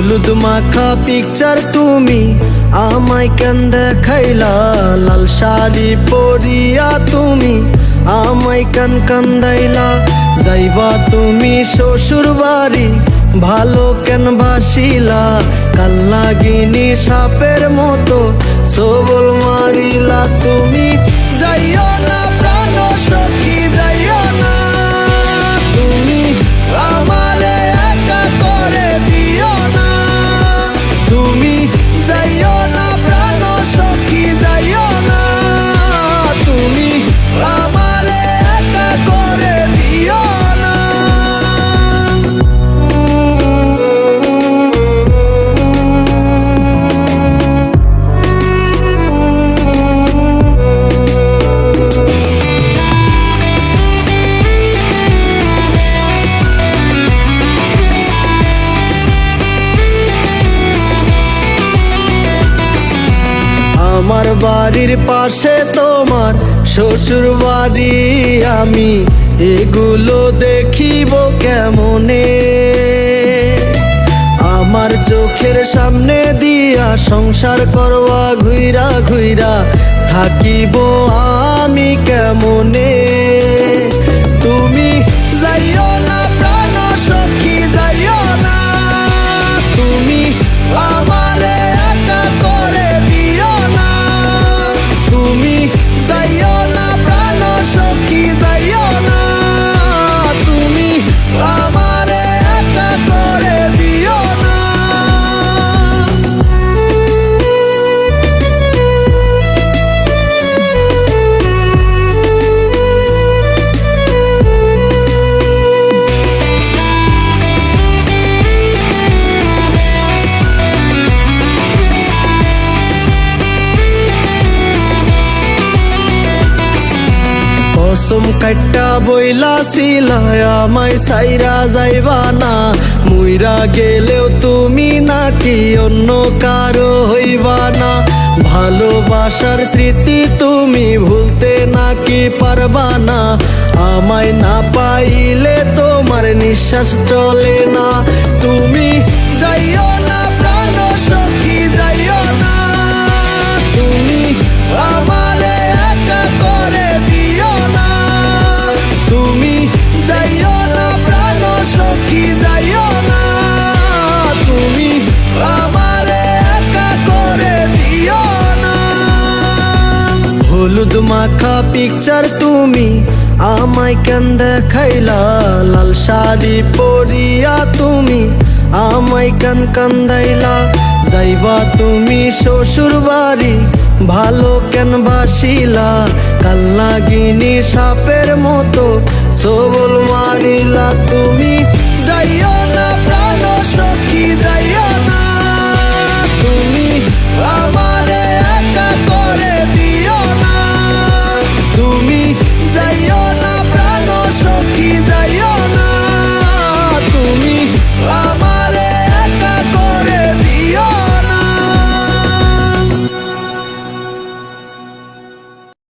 হলুদ মাখা পিকচার তুমি আমায় কেন দেখাইলা, লাল শাড়ি পরিয়া তুমি আমায় কেন কান্দাইলা। যাইবা তুমি শ্বশুর বাড়ি ভালো কেন বাসিলা, কাল নাগিনী সাপের মতো সবল মারিলা। তুমি যাইও না প্রাণ সখী যাইও না, তুমি আমারে একা করে দিও না। তুমি যাইও না প্রাণ সখী যাইও না, তুমি আমারে একা করে দিও না। আমার বাড়ির পাশে তোমার শ্বশুর বাড়ি, আমি এগুলো দেখিব কেমনে? আমার চোখের সামনে দিয়া সংসার করবা ঘুইরা ঘুইরা থাকিব আমি কেমনে? তুমি যাইও না প্রাণ সখী যাইও না, তুমি আমারে একা করে দিও না। তুমি যাইও না প্রাণ সখী যাইও না, তুমি আমারে একা করে দিও না। কসম কাইটা বইলা ছিলায় আমায় সাইরা যাইবা না, মুইরা গেলেও তুমি নাকি অন্য কারো হইবা না। ভালোবাসার স্মৃতি তুমি ভুলতে নাকি পারবা না, আমায় না পাইলে তোমার নিঃশ্বাস চলে না। তুমি যাইও না প্রাণ সখী যাইও না, তুমি আমারে একা করে দিও না। তুমি যাইও না প্রাণ সখী যাইও না, তুমি আমারে একা করে দিও না। হলুদ মাখা পিকচার তুমি আমায় কেন দেখাইলা, লাল শাড়ি পরিয়া তুমি আমায় কেন কান্দাইলা। যাইবা তুমি শ্বশুর বাড়ি ভালো কেন বাসিলা, কাল নাগিনী সাপের মতো সবল মারিলা। তুমি